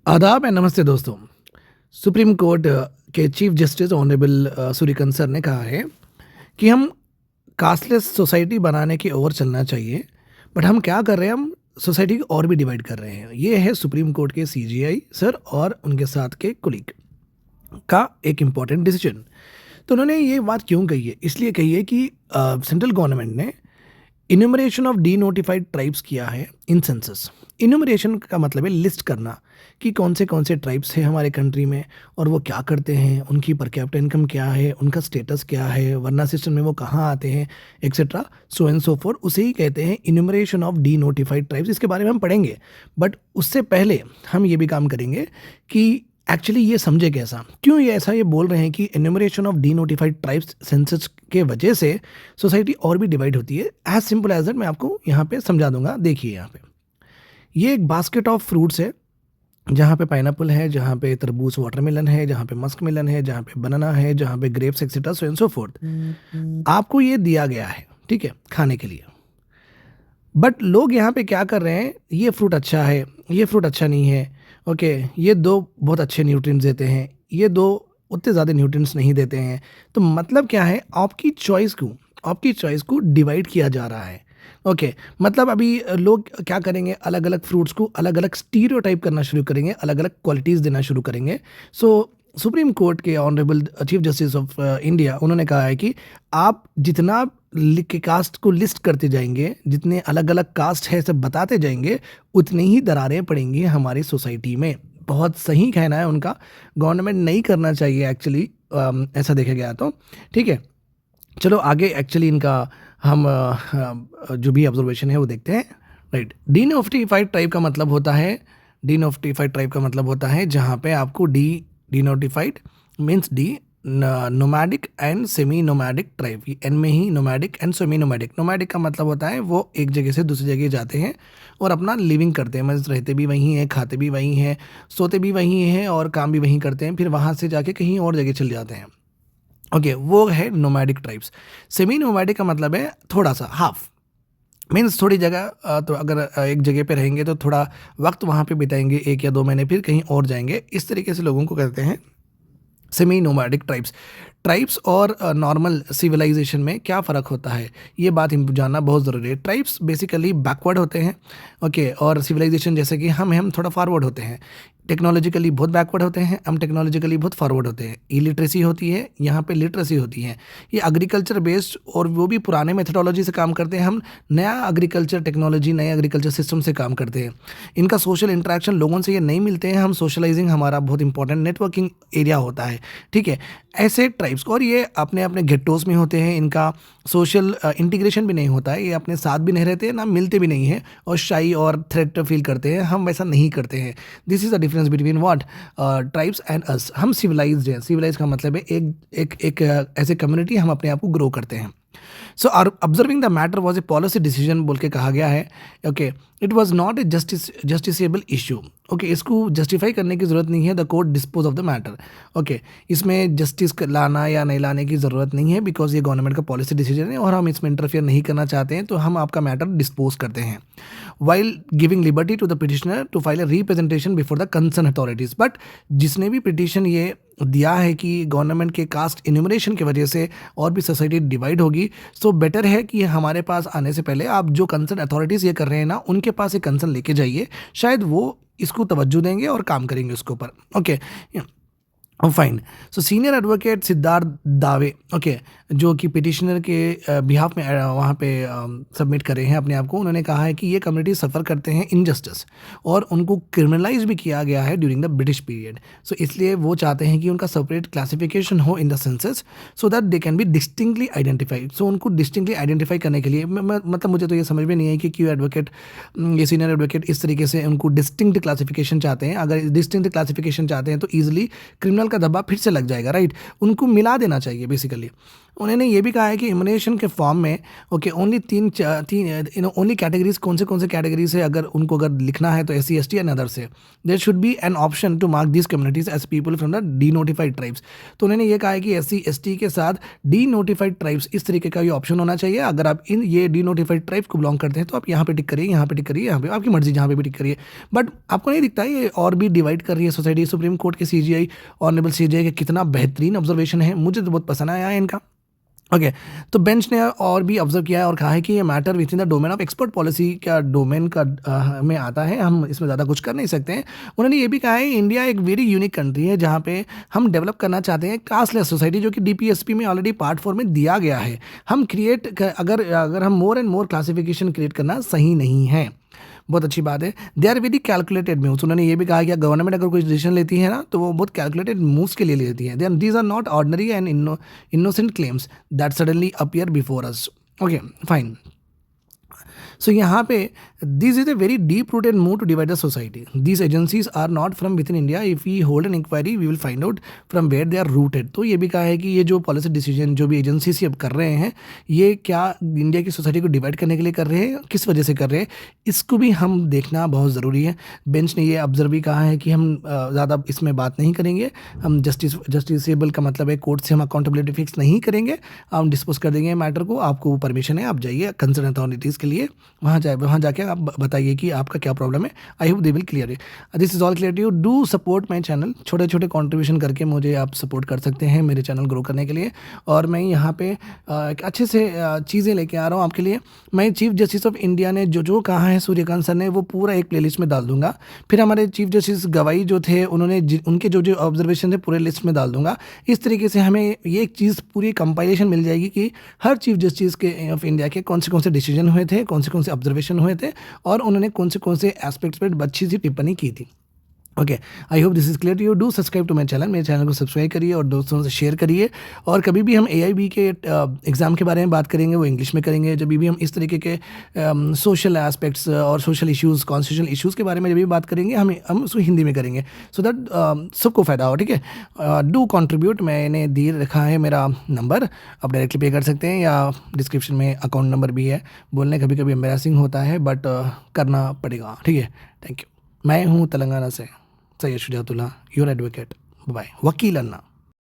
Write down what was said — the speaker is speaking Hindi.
आदाब एंड नमस्ते दोस्तों। सुप्रीम कोर्ट के chief justice honourable Suryakant sir ने कहा है कि हम कास्टलेस सोसाइटी बनाने की ओर चलना चाहिए। बट हम क्या कर रहे हैं, हम सोसाइटी को और भी डिवाइड कर रहे हैं। ये है सुप्रीम कोर्ट के सीजीआई सर और उनके साथ के कुलीग का एक इम्पॉर्टेंट डिसीजन। तो उन्होंने ये बात क्यों कही है? इसलिए कही है कि सेंट्रल गवर्नमेंट ने enumeration of D notified tribes किया है इन सेंसस। इन्यूमरेशन का मतलब है लिस्ट करना कि कौन से ट्राइब्स हैं हमारे कंट्री में और वो क्या करते हैं, उनकी पर कैपिटा इनकम क्या है, उनका स्टेटस क्या है, वर्ना सिस्टम में वो कहाँ आते हैं, etcetera so and so fourth. उसे ही कहते हैं enumeration of D notified tribes. इसके बारे में हम पढ़ेंगे, बट उससे पहले हम ये भी काम करेंगे कि एक्चुअली ये समझे कैसा, क्यों ये ऐसा ये बोल रहे हैं कि enumeration of D notified tribes census के वजह से सोसाइटी और भी डिवाइड होती है। एज सिंपल एज दैट मैं आपको यहाँ पे समझा दूंगा। देखिए यहाँ पे ये एक बास्केट ऑफ फ्रूट्स है, जहाँ पे पाइनएप्पल है, जहाँ पे तरबूज वाटरमेलन है, जहाँ पे मस्क मेलन है, जहाँ पे बनाना है, जहाँ पे grapes etcetera so and so fourth. आपको ये दिया गया है, ठीक है, खाने के लिए। बट लोग यहाँ पे क्या कर रहे हैं, ये फ्रूट अच्छा है, ये फ्रूट अच्छा नहीं है, ओके, ये दो बहुत अच्छे न्यूट्रिएंट्स देते हैं, ये दो उतने ज़्यादा न्यूट्रिएंट्स नहीं देते हैं। तो मतलब क्या है, आपकी चॉइस को डिवाइड किया जा रहा है। ओके, मतलब अभी लोग क्या करेंगे, अलग अलग फ्रूट्स को अलग अलग स्टीरियोटाइप करना शुरू करेंगे, अलग अलग क्वालिटीज़ देना शुरू करेंगे। सो सुप्रीम कोर्ट के honourable chief justice of India उन्होंने कहा है कि आप जितना कास्ट को लिस्ट करते जाएंगे, जितने अलग अलग कास्ट है सब बताते जाएंगे, उतनी ही दरारें पड़ेंगी हमारी सोसाइटी में। बहुत सही कहना है उनका। गवर्नमेंट नहीं करना चाहिए एक्चुअली, ऐसा देखा गया तो ठीक है। चलो आगे एक्चुअली इनका हम जो भी ऑब्जर्वेशन है वो देखते हैं। राइट, डीनोटिफाइड ट्राइब का मतलब होता है, डीनोटिफाइड ट्राइब का मतलब होता है जहाँ पे आपको denotified means the nomadic and semi nomadic tribe, एन में ही nomadic and semi nomadic. Nomadic का मतलब होता है वो एक जगह से दूसरी जगह जाते हैं और अपना लिविंग करते हैं, मतलब रहते भी वहीं हैं, खाते भी वहीं हैं, सोते भी वहीं हैं और काम भी वहीं करते हैं, फिर वहाँ से जाके कहीं और जगह चले जाते हैं। ओके, वो है नोमैडिक ट्राइब्स। सेमी नोमैडिक का मतलब है थोड़ा सा, हाफ मीन्स थोड़ी जगह, तो अगर एक जगह पे रहेंगे तो थोड़ा वक्त वहाँ पे बिताएंगे, 1 या 2 महीने, फिर कहीं और जाएंगे। इस तरीके से लोगों को कहते हैं सेमी नोमैडिक ट्राइब्स। ट्राइब्स और नॉर्मल सिविलाइजेशन में क्या फ़र्क होता है, ये बात जानना बहुत ज़रूरी है। ट्राइब्स बेसिकली बैकवर्ड होते हैं, ओके, और सिविलाइजेशन जैसे कि हम थोड़ा फॉरवर्ड होते हैं। टेक्नोलॉजिकली बहुत बैकवर्ड होते हैं, हम टेक्नोलॉजिकली बहुत फॉरवर्ड होते हैं। इलिटरेसी होती है, यहाँ पे लिटरेसी होती है। ये एग्रीकल्चर बेस्ड और वो भी पुराने मेथडोलॉजी से काम करते हैं, हम नया एग्रीकल्चर टेक्नोलॉजी, नए एग्रीकल्चर सिस्टम से काम करते हैं। इनका सोशल इंटरेक्शन लोगों से ये नहीं मिलते हैं, हम सोशलाइजिंग हमारा बहुत इंपॉर्टेंट नेटवर्किंग एरिया होता है, ठीक है। ऐसे ट्राइब्स को, और ये अपने अपने गेटोस में होते हैं, इनका सोशल इंटीग्रेशन भी नहीं होता है, ये अपने साथ भी नहीं रहते हैं, ना मिलते भी नहीं हैं और शाई और थ्रेट फील करते हैं। हम वैसा नहीं करते हैं। This is the difference between what tribes and us. हम सिविलाइज्ड हैं। सिविलाइज का मतलब है एक ऐसे कम्युनिटी, हम अपने आप को ग्रो करते हैं। So observing the matter was a policy decision बोल के कहा गया है। Okay, it was not a justiciable issue. Okay, इसको जस्टिफाई करने की ज़रूरत नहीं है, the court dispose of the matter. Okay, इसमें जस्टिस लाना या नहीं लाने की ज़रूरत नहीं है, बिकॉज ये गवर्नमेंट का पॉलिसी डिसीजन है और हम इसमें इंटरफेयर नहीं करना चाहते हैं, तो हम आपका मैटर डिस्पोज करते हैं while giving liberty to the petitioner to file a representation before the concern authorities. But जिसने भी पिटिशन ये दिया है कि गवर्नमेंट के कास्ट इन्यूमरेशन की वजह से और भी सोसाइटी डिवाइड होगी, सो बेटर है कि हमारे पास आने से पहले आप जो कंसर्न अथॉरिटीज़ ये कर रहे हैं ना, उनके पास एक कंसर्न लेके जाइए, शायद वो इसको तवज्जो देंगे और काम करेंगे उसके ऊपर। Okay fine. So senior advocate Siddharth दावे, ओके, जो कि पिटिशनर के बिहाफ में वहाँ पे सबमिट कर रहे हैं अपने आप को, उन्होंने कहा है कि ये कम्युनिटी सफ़र करते हैं इनजस्टिस और उनको क्रिमिनलाइज भी किया गया है during the British period. So इसलिए वो चाहते हैं कि उनका सेपरेट क्लासिफिकेशन हो in the census so that they can be distinctly identified. So उनको डिस्टिंक्टली आइडेंटिफाई करने के लिए मतलब मुझे तो ये समझ में नहीं है कि क्यों एडवोकेट, ये सीनियर एडवोकेट इस तरीके से उनको डिस्टिंक्ट क्लासिफिकेशन चाहते हैं। अगर डिस्टिंक्ट क्लासिफिकेशन चाहते हैं तो ईजिली क्रिमिनल साल का धब्बा फिर से लग जाएगा, राइट। उनको मिला देना चाहिए बेसिकली। उन्होंने ये भी कहा है कि इम्यूनेशन के फॉर्म में ओके ओनली तीन ओनली कैटेगरीज कौन से कैटेगरीज है, अगर लिखना है तो SC ST and others there should be an option to mark this communities as people from the denotified tribes. तो उन्होंने ये कहा है कि SC ST के साथ डी नोटिफाइड ट्राइब्स इस तरीके का ये ऑप्शन होना चाहिए। अगर आप ये डी नोटिफाइड ट्राइब को बिलोंग करते हैं तो आप यहाँ पे टिक करिए, यहाँ पे टिक करिए, यहाँ पे आपकी मर्जी जहाँ पे भी टिक करिए। बट आपको नहीं दिखता ये और भी डिवाइड कर रही है सोसाइटी। सुप्रीम कोर्ट के CJI ऑनरेबल CJI का कितना बेहतरीन ऑब्जर्वेशन है, मुझे तो बहुत पसंद आया है इनका। ओके तो बेंच ने और भी ऑब्जर्व किया है और कहा है कि ये matter with in the domain of expert policy का डोमेन का में आता है, हम इसमें ज़्यादा कुछ कर नहीं सकते हैं। उन्होंने ये भी कहा है इंडिया एक वेरी यूनिक कंट्री है जहाँ पे हम डेवलप करना चाहते हैं कास्टलेस सोसाइटी, जो कि DPSP में ऑलरेडी पार्ट 4 में दिया गया है। हम अगर हम more and more classification create करना सही नहीं है। बहुत अच्छी बात है। They are very calculated moves. उन्होंने ये भी कहा कि गवर्नमेंट अगर कोई डिसीजन लेती है ना तो वो बहुत कैलकुलेटेड मूव्स के लिए लेती है। Then these are not ordinary and innocent claims that suddenly appear before us. Okay fine. So यहाँ पे this is a very deep rooted move to divide the society. These agencies are not from within India. If we hold an inquiry we will find out from where they are rooted. तो ये भी कहा है कि ये जो पॉलिसी डिसीजन जो भी एजेंसीज अब कर रहे हैं ये क्या इंडिया की सोसाइटी को डिवाइड करने के लिए कर रहे हैं, किस वजह से कर रहे हैं, इसको भी हम देखना बहुत ज़रूरी है। बेंच ने ये ऑब्जर्व भी कहा है कि हम ज़्यादा इसमें बात नहीं करेंगे। हम जस्टिसेबल का मतलब है कोर्ट से हम अकाउंटेबिलिटी फिक्स नहीं करेंगे, हम डिस्पोज कर देंगे मैटर को। आपको परमिशन है, आप जाइए कंसर्न अथॉरिटीज़ के लिए, वहाँ जाके आप बताइए कि आपका क्या प्रॉब्लम है। I hope they will clear it. This is all clear to you. Do support my channel. छोटे छोटे कॉन्ट्रीब्यूशन करके मुझे आप सपोर्ट कर सकते हैं मेरे चैनल ग्रो करने के लिए। और मैं यहाँ पे एक अच्छे से चीज़ें लेके आ रहा हूँ आपके लिए। मैं चीफ जस्टिस ऑफ इंडिया ने जो कहा है सूर्यकांत सर ने वो पूरा एक प्लेलिस्ट में डाल दूंगा। फिर हमारे चीफ जस्टिस गवाई जो थे उन्होंने उनके जो ऑब्जर्वेशन थे पूरे लिस्ट में डाल दूंगा। इस तरीके से हमें ये एक चीज़ पूरी कंपाइलेशन मिल जाएगी कि हर चीफ जस्टिस के ऑफ इंडिया के कौन से डिसीजन हुए थे, कौन से ऑब्जर्वेशन हुए थे और उन्होंने कौन से एस्पेक्ट्स पर अच्छी सी टिप्पणी की थी। Okay I hope this is clear to you. Do subscribe to my channel. मेरे चैनल को सब्सक्राइब करिए और दोस्तों से शेयर करिए। और कभी भी हम AIB के एग्ज़ाम के बारे में बात करेंगे वो इंग्लिश में करेंगे। जब भी हम इस तरीके के सोशल एस्पेक्ट्स और सोशल इश्यूज़ कॉन्स्टिट्यूशनल इश्यूज़ के बारे में जब भी बात करेंगे हम उसको हिंदी में करेंगे सो दैट सबको फ़ायदा हो। ठीक है, डू कॉन्ट्रीब्यूट। मैंने दे रखा है मेरा नंबर, आप डायरेक्टली पे कर सकते हैं या डिस्क्रिप्शन में अकाउंट नंबर भी है। बोलने कभी कभी एम्बेरसिंग होता है बट करना पड़ेगा। ठीक है, थैंक यू। मैं हूँ तेलंगाना से सैयद शुजातुल्लाह, योर एडवोकेट। बाय। वकील अन्ना।